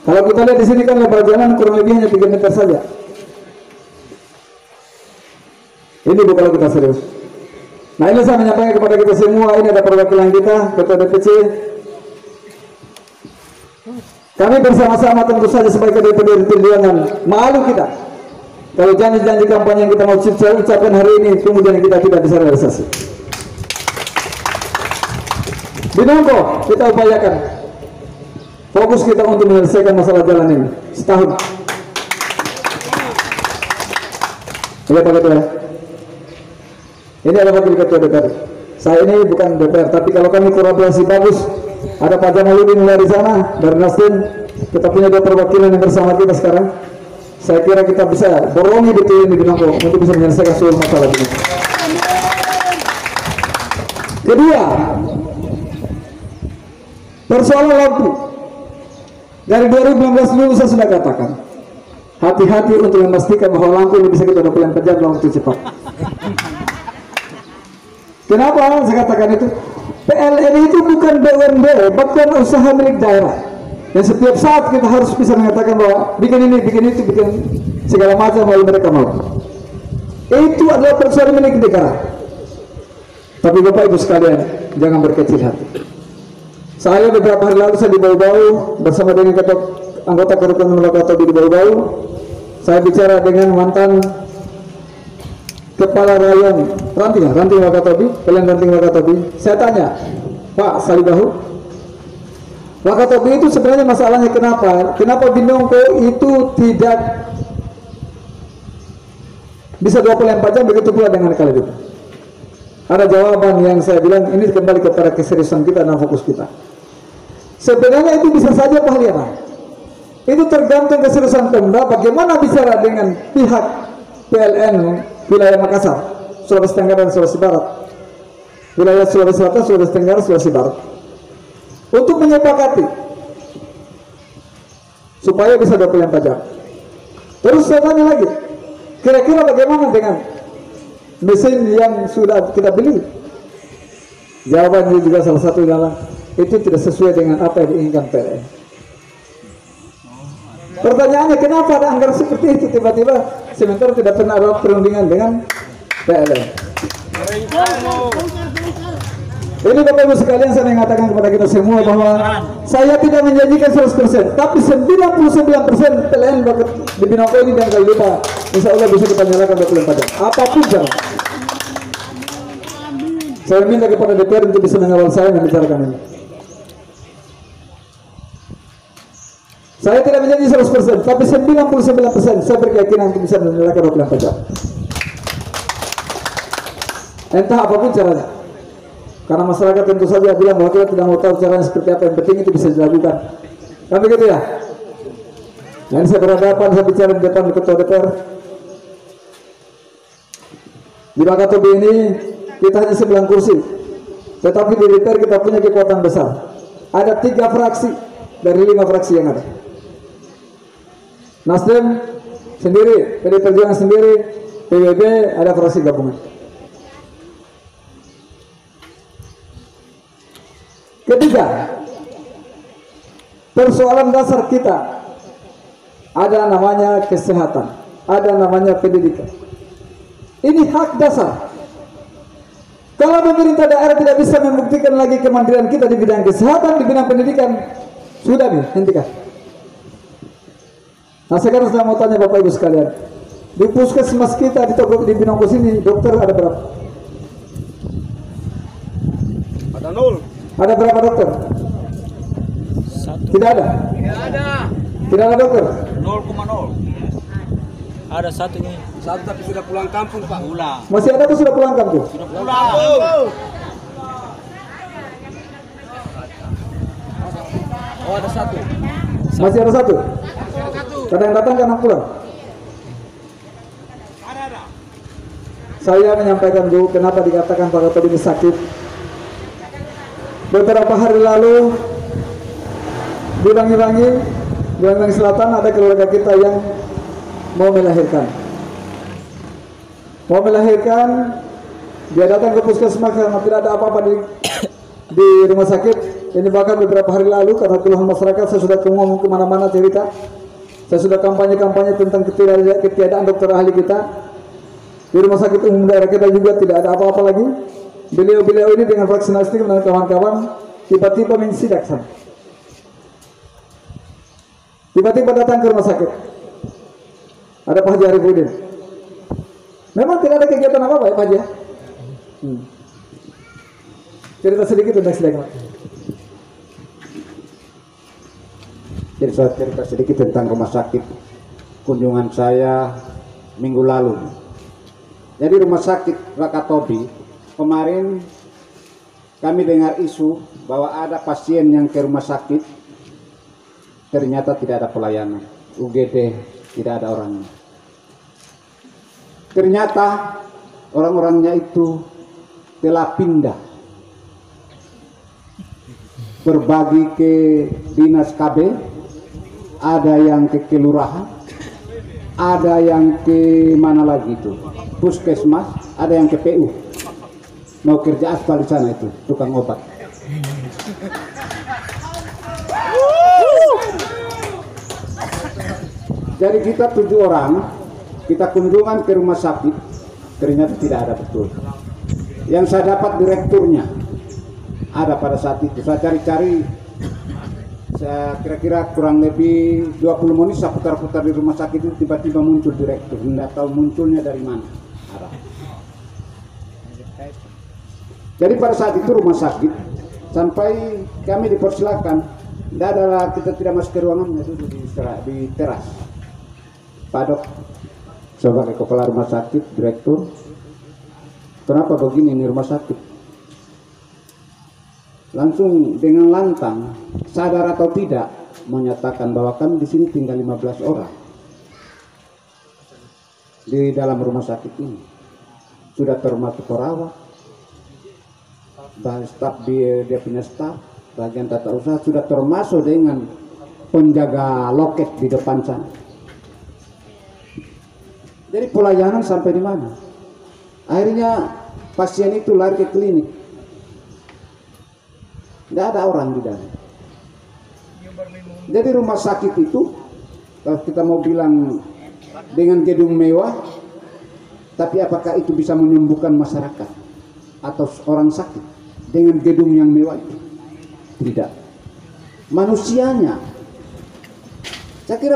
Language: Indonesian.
Kalau kita lihat di sini kan lebar jalan kurang lebih hanya 3 meter saja. Ini bukan kita serius. Nah, ini saya menyampaikan kepada kita semua, ini ada perwakilan kita, Ketua DPC. Kami bersama-sama tentu saja sebagai DPD Perjuangan, malu kita kalau janji-janji kampanye yang kita mau ucapkan hari ini kemudian kita tidak bisa realisasi. Binongko kita upayakan, fokus kita untuk menyelesaikan masalah jalan ini setahun. Ya Pak Ketua, ini adalah Wakil Ketua DPR. Saya ini bukan DPR, tapi kalau kami kolaborasi bagus, ada Pak Jamaludin dari sana, dari Nasdem, kita punya 2 perwakilan yang bersama kita sekarang. Saya kira kita bisa borongi betul ini Binongko untuk bisa menyelesaikan seluruh masalah ini. Kedua, persoalan lampu. Dari 2016 dulu saya sudah katakan, hati-hati untuk memastikan bahwa lampu ini bisa kita 24 jam dalam waktu cepat. Kenapa saya katakan itu? PLN itu bukan BUMD, bukan usaha milik daerah. Dan setiap saat kita harus bisa mengatakan bahwa bikin ini, bikin itu, bikin segala macam kalau mereka mau. Itu adalah persoalan milik negara. Tapi Bapak Ibu sekalian, jangan berkecil hati. Saya beberapa hari lalu saya di Bau-Bau bersama dengan anggota Kerukunan Wakatobi di Bau-Bau. Saya bicara dengan mantan Kepala Rayon Ranting Wakatobi, Pelian Ranting Wakatobi. Saya tanya, Pak Salibahu, Wakatobi itu sebenarnya masalahnya kenapa Binongko itu tidak bisa 24 jam, begitu pula dengan Kalidu. Ada jawaban yang saya bilang, ini kembali kepada keseriusan kita dan fokus kita. Sebenarnya itu bisa saja Pak Liana. Itu tergantung keseriusan Pemda, bagaimana bicara dengan pihak PLN wilayah Makassar, Sulawesi Tenggara dan Sulawesi Barat, wilayah Sulawesi Selatan, Sulawesi Tenggara, Sulawesi Barat, untuk menyepakati supaya bisa 24 jam. Terus saya tanya lagi, kira-kira bagaimana dengan mesin yang sudah kita beli? Jawabannya juga salah satu adalah itu tidak sesuai dengan apa yang diinginkan PLN. Pertanyaannya, kenapa ada anggaran seperti itu tiba-tiba sementara tidak pernah ada perundingan dengan PLN? Ini Bapak Ibu sekalian, saya mengatakan kepada kita semua bahwa saya tidak menjanjikan 100%, tapi 99% PLN di Binongko ini dan Kalilupa insya Allah bisa kita nyalakan 24 jam apapun jalan. Saya minta kepada DPR untuk bisa mengawal saya membicarakan ini. Saya tidak menjanji 100%, tapi 99% saya berkeyakinan untuk bisa menyalakan 24 jam. Entah apapun caranya. Karena masyarakat tentu saja bilang bahwa kita tidak mau tahu caranya seperti apa, yang penting itu bisa dilakukan. Kan begitu ya? Dan saya berhadapan, saya bicara di depan Ketua DPR. Di Wakatobi ini kita hanya 9 kursi, tetapi di DPR kita punya kekuatan besar. Ada 3 fraksi dari 5 fraksi yang ada. Nasdem sendiri, PD Perjuangan sendiri, PBB ada fraksi gabungan. Ketiga, persoalan dasar kita ada namanya kesehatan, ada namanya pendidikan. Ini hak dasar. Kalau pemerintah daerah tidak bisa membuktikan lagi kemandirian kita di bidang kesehatan, di bidang pendidikan, sudah hentikan. Nah sekarang saya mau tanya Bapak Ibu sekalian, di puskesmas kita di Binongko sini dokter ada berapa? Ada 0. Ada berapa dokter? 1. Tidak ada. Tidak ada. Tidak ada dokter. 0,0. Ada 1 ini. 1 tapi sudah pulang kampung Pak. Pulang. Masih ada tuh sudah pulang kampung? Sudah pulang. Oh ada 1. Masih ada 1. Kadang datang kadang pulang. Ada. Saya menyampaikan Bu, kenapa dikatakan Pak Ketua ini sakit. Beberapa hari lalu di Bangi Selatan ada keluarga kita yang mau melahirkan. Dia datang ke puskesmas karena tidak ada apa-apa di rumah sakit, Ini bahkan beberapa hari lalu karena keluhan masyarakat saya sudah ngomong kemana-mana cerita. Saya sudah kampanye-kampanye tentang ketiadaan dokter ahli kita. Di rumah sakit umum daerah kita juga tidak ada apa-apa lagi. Beliau-beliau ini dengan vaksinasi dan kawan-kawan tiba-tiba mensidak sana. Tiba-tiba datang ke rumah sakit. Ada Pak Haji Arifudin. Memang tidak ada kegiatan apa-apa ya Pak Haji? Cerita sedikit tentang sidang. Jadi saya cerita sedikit tentang rumah sakit kunjungan saya minggu lalu. Jadi rumah sakit Wakatobi kemarin kami dengar isu bahwa ada pasien yang ke rumah sakit ternyata tidak ada pelayanan, UGD tidak ada orangnya. Ternyata orang-orangnya itu telah pindah berbagi ke dinas KB, ada yang ke kelurahan, ada yang ke mana lagi itu, puskesmas, ada yang ke PU. Mau kerja aspal di sana itu, tukang obat. Jadi kita 7 orang, kita kunjungan ke rumah sakit, ternyata tidak ada betul. Yang saya dapat direkturnya ada pada saat itu. Saya cari-cari, saya kira-kira kurang lebih 20 menit saya putar-putar di rumah sakit itu, tiba-tiba muncul direktur. Tidak tahu munculnya dari mana. Ada. Jadi pada saat itu rumah sakit sampai kami dipersilakan, tidak ada, kita tidak masuk ke ruangannya, duduk di teras. Pak Dok, sebagai kepala rumah sakit, direktur, kenapa begini ini rumah sakit? Langsung dengan lantang, sadar atau tidak, menyatakan bahwa kami di sini tinggal 15 orang di dalam rumah sakit ini. Sudah termasuk perawat, staf dia punya staf, bagian tata usaha, sudah termasuk dengan penjaga loket di depan sana. Jadi pelayanan sampai di mana? Akhirnya pasien itu lari ke klinik. Tidak ada orang di dalam. Jadi rumah sakit itu, kalau kita mau bilang dengan gedung mewah, tapi apakah itu bisa menyembuhkan masyarakat atau orang sakit dengan gedung yang mewah itu? Tidak. Manusianya, saya kira